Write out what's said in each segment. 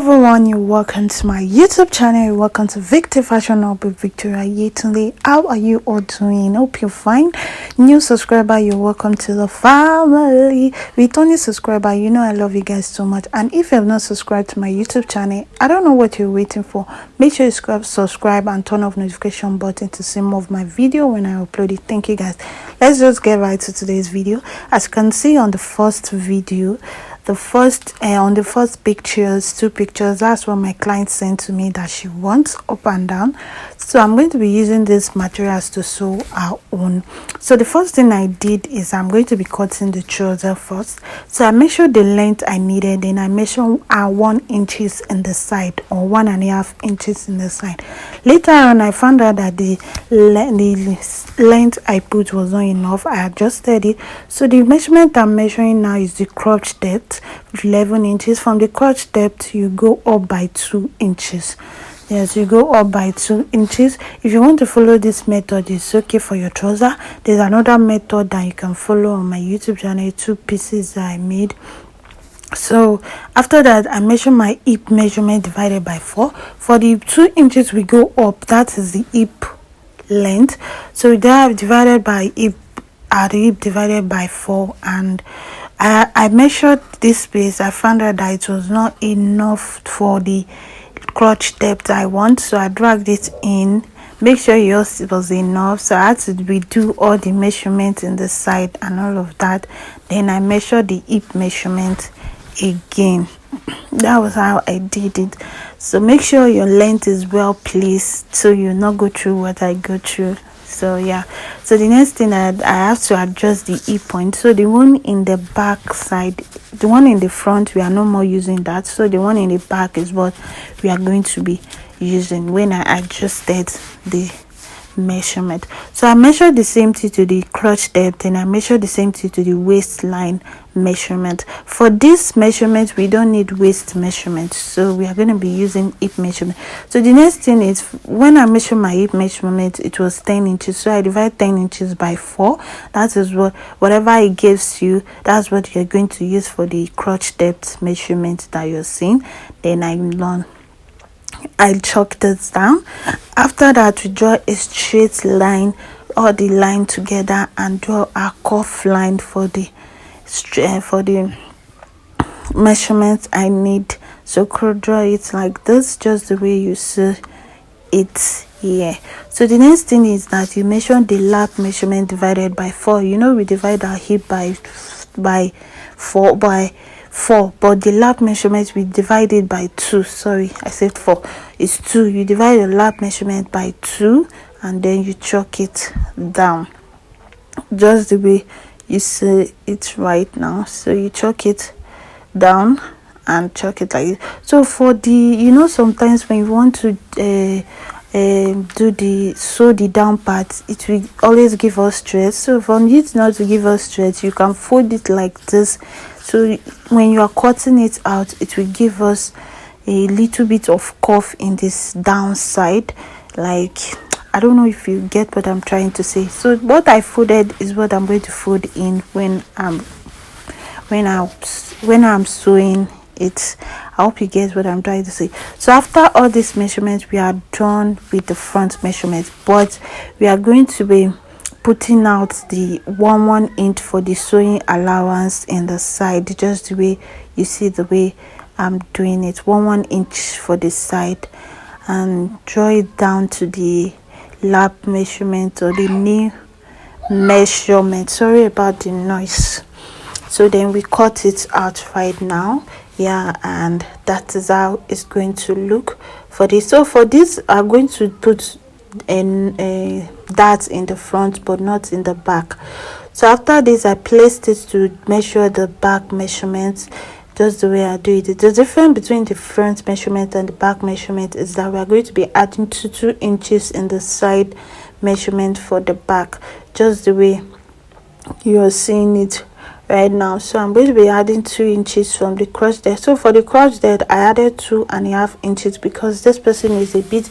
everyone, you're welcome to my YouTube channel. You're welcome to Victor Fashion Up with Victoria Yetunde. How are you all doing? Hope you're fine. New subscriber, you're welcome to the family. Returning subscriber, you know I love you guys so much. And if you have not subscribed to my YouTube channel, I don't know what you're waiting for. Make sure you subscribe and turn off notification button to see more of my video when I upload it. Thank you guys. Let's just get right to today's video. As you can see on the first video, on the first pictures, two pictures, that's what my client sent to me that she wants up and down. So I'm going to be using these materials to sew our own. So the first thing I did is I'm going to be cutting the trouser first. So I measured the length I needed, then I measured 1 inches in the side, or 1.5 inches in the side. Later on, I found out that the length I put was not enough. I adjusted it. So the measurement I'm measuring now is the crotch depth, 11 inches. From the crotch depth, you go up by 2 inches. Yes, you go up by 2 inches. If you want to follow this method, it's okay for your trouser. There's another method that you can follow on my YouTube channel, 2 pieces that I made. So after that, I measure my hip measurement divided by 4. For the 2 inches we go up, that is the hip length. So that divided by hip, the hip divided by 4, and I measured this space. I found out that it was not enough for the crotch depth I want, so I dragged it in. Make sure yours was enough. So I had to redo all the measurements in the side and all of that. Then I measured the hip measurement again. That was how I did it. So make sure your length is well placed so you not go through what I go through. So yeah, so the next thing I have to adjust the hip point. So the one in the back side, the one in the front, we are no more using that. So the one in the back is what we are going to be using when I adjusted the measurement. So I measured the same thing to the crotch depth, and I measured the same thing to the waistline measurement. For this measurement, we don't need waist measurement, so we are going to be using hip measurement. So the next thing is, when I measure my hip measurement, it was 10 inches. So I divide 10 inches by 4. That is whatever it gives you, that's what you're going to use for the crotch depth measurement that you're seeing. Then I chalk this down. After that, we draw a straight line, all the line together, and draw a curved line for the measurements I need. So draw it like this, just the way you see it here. So the next thing is that you measure the lap measurement divided by 4. You know, we divide our hip by 4, but the lap measurement we divide it by 2. Sorry, I said 4. It's 2. You divide the lap measurement by 2, and then you chalk it down, just the way you see it right now. So you chalk it down and chalk it like this. So for the, you know, sometimes when you want to sew the down part, it will always give us stress. So from it not to give us stress, you can fold it like this. So when you are cutting it out, it will give us a little bit of curve in this downside. Like, I don't know if you get what I'm trying to say. So what I folded is what I'm going to fold in when I'm sewing it. I hope you get what I'm trying to say. So after all these measurements, we are done with the front measurement, but we are going to be putting out the 1 inch for the sewing allowance in the side, just the way you see the way I'm doing it. 1 inch for the side, and draw it down to the lap measurement, or the knee measurement. Sorry about the noise. So then we cut it out right now. Yeah, and that is how it's going to look for this. So for this, I'm going to put that in the front but not in the back. So after this, I placed it to measure the back measurements, just the way I do it. The difference between the front measurement and the back measurement is that we are going to be adding 2 inches in the side measurement for the back, just the way you are seeing it right now. So I'm going to be adding 2 inches from the crotch depth. So for the crotch depth, I added 2.5 inches because this person is a bit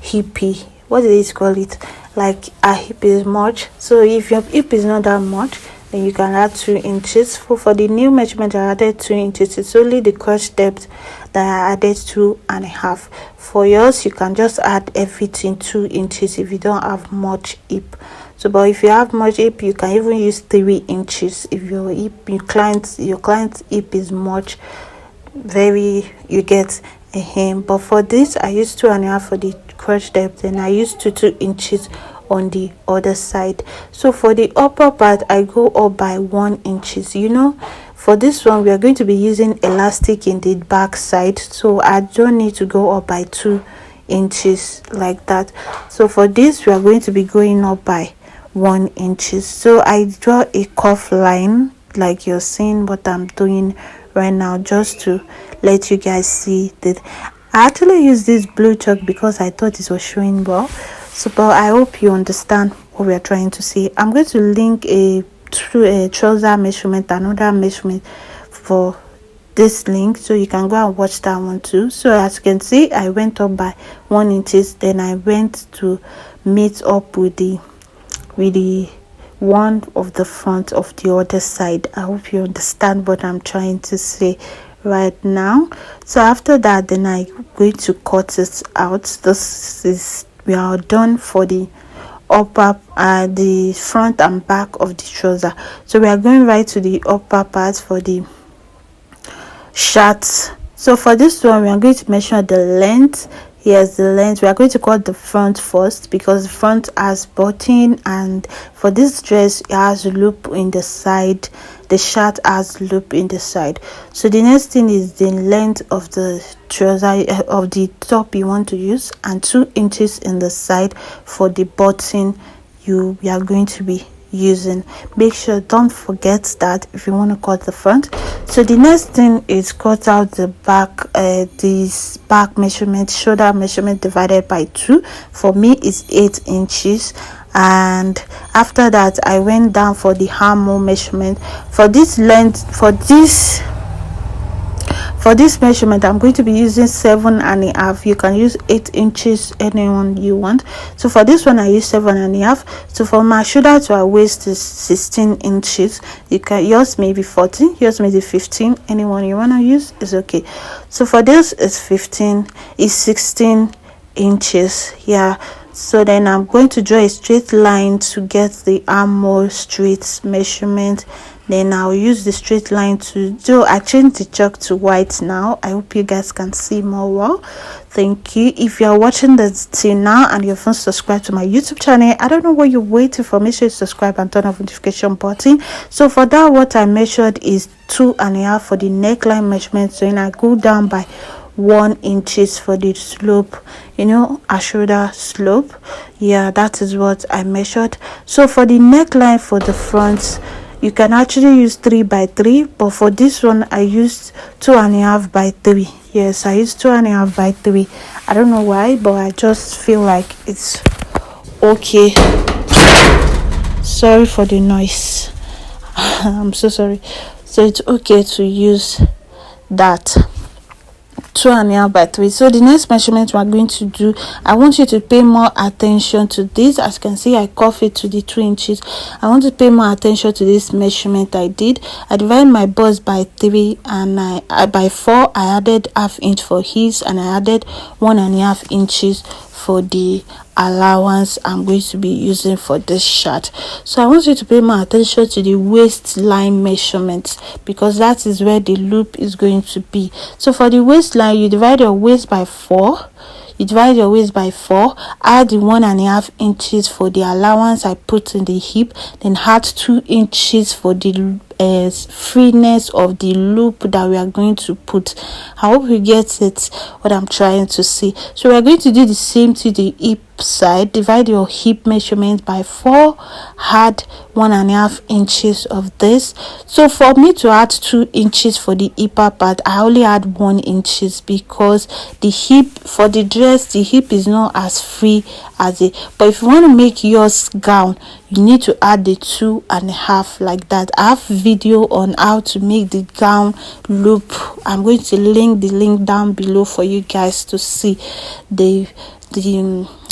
hippie. What do they call it? Like, a hip is much. So if your hip is not that much, then you can add 2 inches. For the new measurement, I added 2 inches. It's only the crotch depth that I added 2.5. For yours, you can just add everything 2 inches if you don't have much hip. So but if you have much hip, you can even use 3 inches if your client's hip is much, very, you get a hem. But for this, I used 2.5 for the crotch depth, and I used 2 inches on the other side. So for the upper part, I go up by 1 inches. You know, for this one, we are going to be using elastic in the back side, so I don't need to go up by 2 inches like that. So for this, we are going to be going up by 1 inches. So I draw a curved line like you're seeing what I'm doing right now, just to let you guys see that I actually use this blue chalk because I thought it was showing well. So but I hope you understand what we are trying to say. I'm going to link a trouser measurement, another measurement for this link, so you can go and watch that one too. So as you can see, I went up by 1 inches, then I went to meet up with the one of the front of the other side. I hope you understand what I'm trying to say right now. So after that, then I'm going to cut it out. This is, we are done for the upper the front and back of the trouser. So we are going right to the upper part for the shirt. So for this one, we are going to measure the length. Here's the length. We are going to cut the front first because the front has button, and for this dress it has a loop in the side. The shirt has loop in the side. So the next thing is the length of the trouser of the top you want to use, and 2 inches in the side for the button we are going to be using. Make sure, don't forget that if you want to cut the front. So the next thing is cut out the back, this back measurement, shoulder measurement divided by 2. For me is 8 inches. And after that, I went down for the armhole measurement. For this length, for this measurement, I'm going to be using 7.5. You can use 8 inches, anyone you want. So for this one, I use 7.5. So for my shoulder to our waist is 16 inches. You can, yours may be 14, yours may be 15. Anyone you want to use is okay. So for this is 16 inches. Yeah. So then I'm going to draw a straight line to get the armhole straight measurement. Then I'll use the straight line to do. I changed the chalk to white now. I hope you guys can see more well. Thank you. If you are watching this till now and you haven't subscribed to my YouTube channel, I don't know what you're waiting for. Make sure you subscribe and turn on the notification button. So for that, what I measured is 2.5 for the neckline measurement. So then I go down by 1 inches for the slope, you know, a shoulder slope. Yeah, that is what I measured. So for the neckline for the front, you can actually use 3 by 3, but for this one I used 2.5 by 3. Yes, I used 2.5 by 3. I don't know why, but I just feel like it's okay. Sorry for the noise. I'm so sorry. So it's okay to use that 2.5 by 3. So the next measurement we're going to do, I want you to pay more attention to this. As you can see, I cuff it to the 2 inches. I want to pay more attention to this measurement I did. I divided my bust by 3, and I by 4 I added ½ inch for his, and I added 1.5 inches for the allowance I'm going to be using for this shirt. So I want you to pay more attention to the waistline measurements, because that is where the loop is going to be. So for the waistline, you divide your waist by 4. You divide your waist by 4, add the 1.5 inches for the allowance I put in the hip, then add 2 inches for the freeness of the loop that we are going to put. I hope you get it, what I'm trying to say. So we are going to do the same to the hip side. Divide your hip measurement by 4, add 1.5 inches of this. So for me to add 2 inches for the upper part, I only add 1 inches, because the hip for the dress, the hip is not as free as it. But if you want to make yours gown, you need to add the 2.5 like that. I have video on how to make the gown loop. I'm going to link the link down below for you guys to see the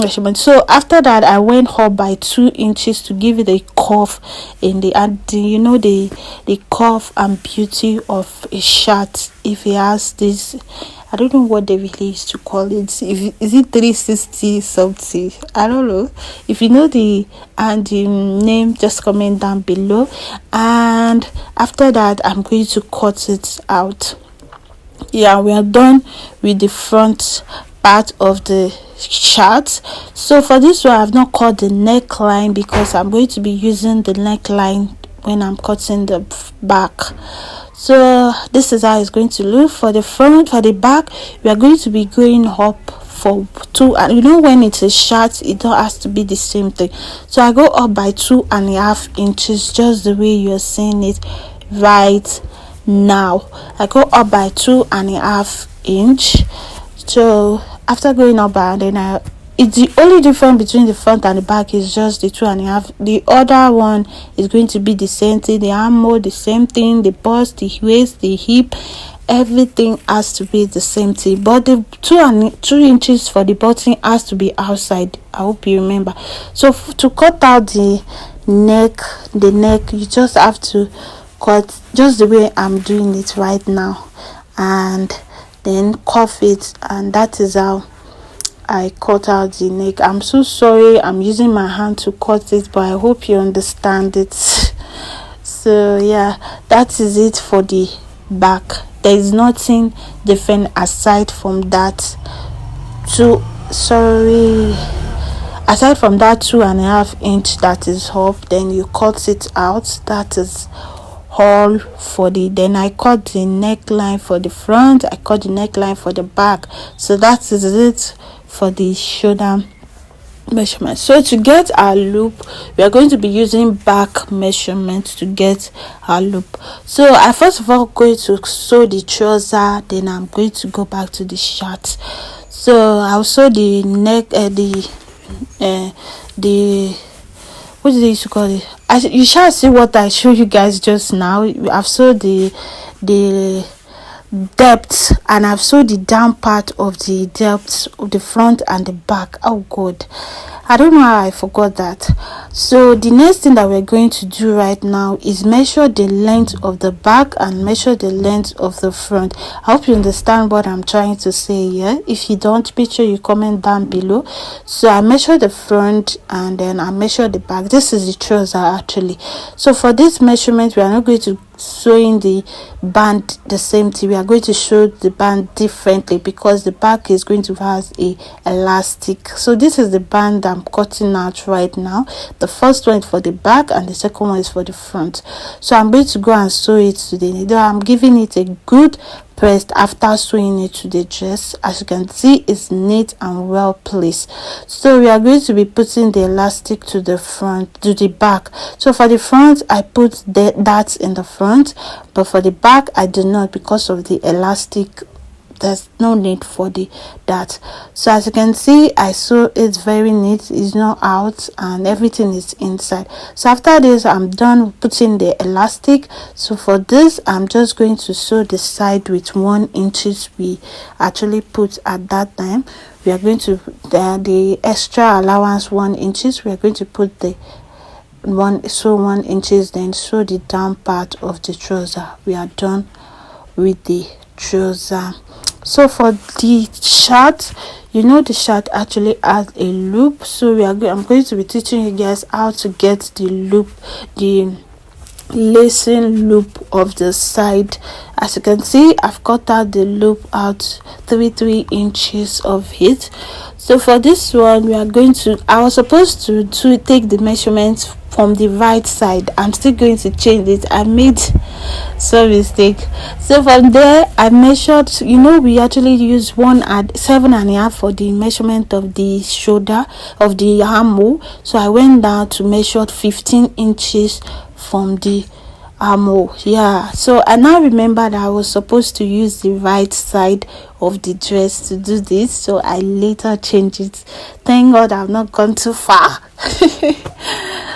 measurement. So after that, I went up by 2 inches to give it a curve in the, and you know, the curve and beauty of a shirt. If it has this, I don't know what they really used to call it. If is it 360 something? I don't know. If you know the name, just comment down below. And after that, I'm going to cut it out. Yeah, we are done with the front part of the shirt. So for this one, I've not cut the neckline because I'm going to be using the neckline when I'm cutting the back. So this is how it's going to look. For the front, for the back, we are going to be going up for 2, and you know, when it's a shirt, it don't has to be the same thing. So I go up by 2.5 inches, just the way you're seeing it right now. I go up by 2.5 inch. So after going up by, then it's the only difference between the front and the back is just the 2.5. The other one is going to be the same thing. The armhole, the same thing. The bust, the waist, the hip, everything has to be the same thing. But the 2 inches for the button has to be outside. I hope you remember. So to cut out the neck, you just have to cut just the way I'm doing it right now, and then cuff it, and that is how I cut out the neck. I'm so sorry, I'm using my hand to cut it, but I hope you understand it. So yeah, that is it for the back. There is nothing different aside from that. Aside from that 2.5 inch that is up, then you cut it out. That is all for the, then I cut the neckline for the front, I cut the neckline for the back. So that is it for the shoulder measurement. So to get our loop, we are going to be using back measurement to get our loop. So I first of all going to sew the trouser, then I'm going to go back to the shirt. So I'll sew the neck, what did they used to call it? You shall see what I showed you guys just now. I've sewed the depth, and I've sewed the down part of the depth of the front and the back. Oh god, I don't know how I forgot that. So the next thing that we're going to do right now is measure the length of the back and measure the length of the front. I hope you understand what I'm trying to say here. If you don't, make sure you comment down below. So I measure the front and then I measure the back. This is the trouser actually. So for this measurement, we are not going to sewing the band the same thing. We are going to show the band differently because the back is going to have a elastic. So this is the band I'm cutting out right now. The first one is for the back and the second one is for the front. So I'm going to go and sew it to the needle. I'm giving it a good pressed after sewing it to the dress. As you can see, it's neat and well placed. So we are going to be putting the elastic to the front, to the back. So for the front, I put that in the front, but for the back I do not, because of the elastic. There's no need for that. So as you can see, I sew it very neat. It's not out and everything is inside. So after this, I'm done putting the elastic. So for this, I'm just going to sew the side with 1 inches we actually put at that time. We are going to the extra allowance 1 inches. We are going to put the 1 inches, then sew the down part of the trouser. We are done with the trouser. So for the shirt, you know, the shirt actually has a loop. So I'm going to be teaching you guys how to get the loop, the lacing loop of the side. As you can see, I've cut out the loop out 3 inches of it. So for this one, we are going to, I was supposed to take the measurements from the right side. I'm still going to change it. I made some mistake. So from there, I measured, you know, we actually use 7.5 for the measurement of the shoulder of the armhole. So I went down to measure 15 inches from the armhole. Yeah, so I now remember that I was supposed to use the right side of the dress to do this, so I later changed it. Thank God I've not gone too far.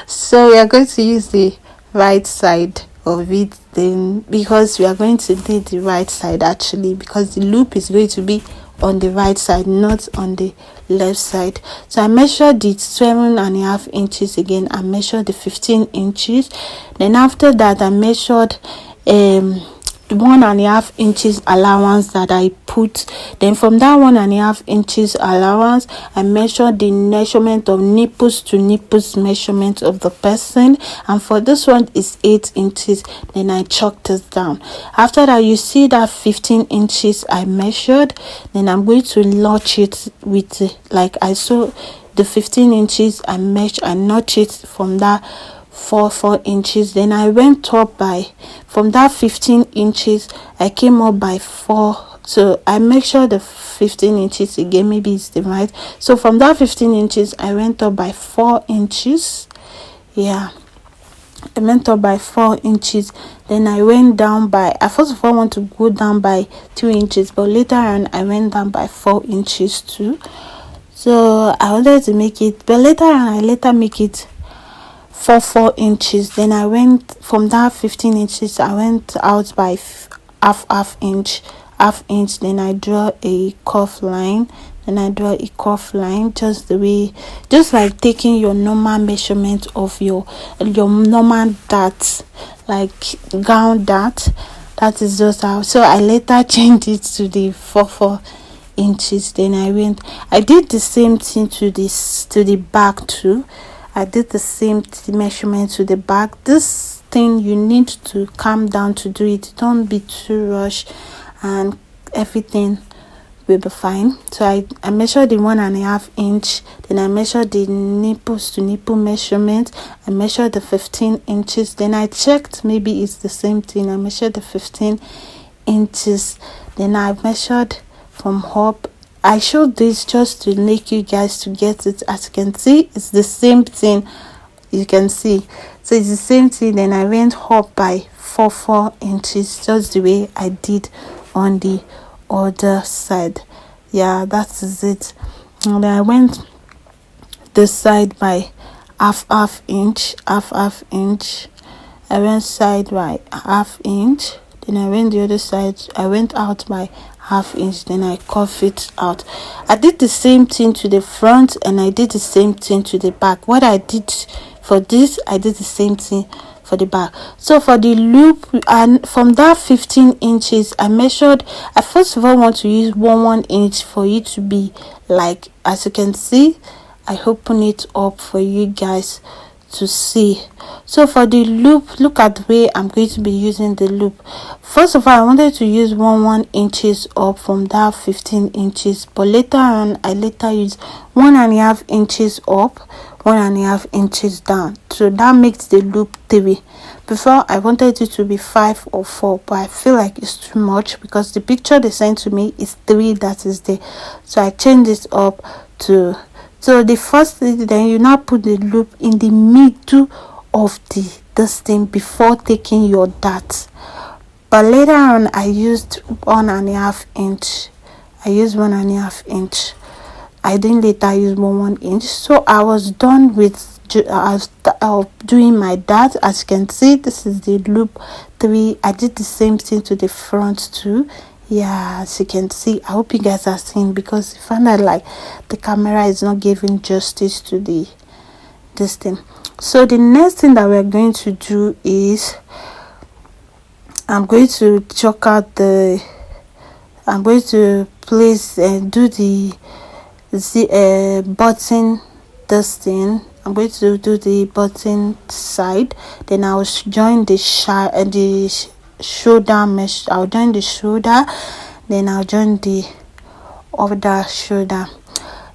So we are going to use the right side of it then, because we are going to need the right side actually, because the loop is going to be on the right side, not on the left side. So I measured the 7.5 inches again. I measured the 15 inches. Then after that, I measured 1.5 inches allowance that I put. Then from that 1.5 inches allowance, I measured the measurement of nipples to nipples measurement of the person, and for this one is 8 inches. Then I chalked it down. After that, you see that 15 inches I measured. Then I'm going to notch it with like I saw the 15 inches I measured. I notch it from that 4 inches. Then I went up by, from that 15 inches I came up by 4. So I make sure the 15 inches again, maybe it's the right. So from that 15 inches I went up by 4 inches. Yeah, I went up by 4 inches. Then I went down by, I first of all want to go down by 2 inches, but later on I went down by 4 inches too. So I wanted to make it, but later on I make it 4 inches. Then I went from that 15 inches I went out by half inch. Then I draw a curve line. Just the way, just like taking your normal measurement of your normal dart, like gown dart. That is just how. So I later changed it to the 4 inches. Then I did the same thing to the back too. I did the same measurement to the back. This thing you need to calm down to do it. Don't be too rushed, and everything will be fine. So I measured the 1.5 inch. Then I measured the nipples to nipple measurement. I measured the 15 inches. Then I checked, maybe it's the same thing. I measured the 15 inches. Then I measured from up. I showed this just to make you guys to get it. As you can see, it's the same thing. You can see, so it's the same thing. Then I went up by 4 inches, just the way I did on the other side. Yeah, that is it. And then I went this side by half inch. I went side by half inch. Then I went the other side. I went out by half inch. Then I curve it out. I did the same thing to the front, and I did the same thing to the back. What I did for this, I did the same thing for the back. So for the loop, and from that 15 inches I measured, I first of all want to use 1 inch for it to be like, as you can see, I open it up for you guys to see. So for the loop, look at the way I'm going to be using the loop. First of all, I wanted to use 1 inches up from that 15 inches, but later on I use 1.5 inches up, 1.5 inches down. So that makes the loop 3. Before I wanted it to be 5 or 4, but I feel like it's too much because the picture they sent to me is 3 that is there. So I changed it up to, so the first thing, then you now put the loop in the middle of this thing before taking your dart. But later on I used 1.5 inch. I didn't later use 1 inch. So I was done with doing my dart. As you can see, this is the loop 3. I did the same thing to the front too. Yeah, as you can see, I hope you guys are seeing, because I found out like the camera is not giving justice to this thing. So the next thing that we're going to do is I'm going to chalk out I'm going to place and do the button, this thing. I'm going to do the button side. Then I'll join the shoulder mesh. I'll join the shoulder. Then I'll join the other shoulder.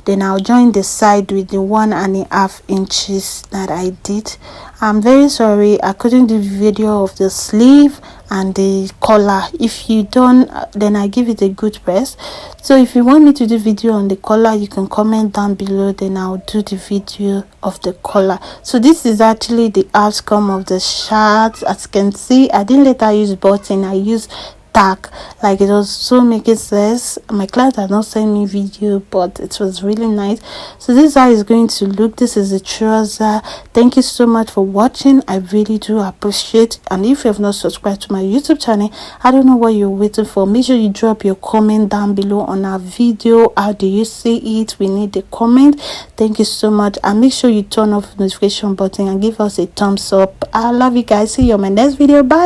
Then I'll join the side with the 1.5 inches that I did. I'm very sorry I couldn't do video of the sleeve and the collar. If you don't, then I give it a good press. So if you want me to do video on the collar, you can comment down below, then I'll do the video of the collar. So this is actually the outcome of the shirt. As you can see, I didn't later use button, I used dark, like it was so making sense. My client had not sent me video, but it was really nice. So this is how it's going to look. This is the trouser. Thank you so much for watching. I really do appreciate. And if you have not subscribed to my YouTube channel, I don't know what you're waiting for. Make sure you drop your comment down below on our video. How do you see it? We need the comment. Thank you so much, and make sure you turn off the notification button and give us a thumbs up. I love you guys. See you on my next video. Bye.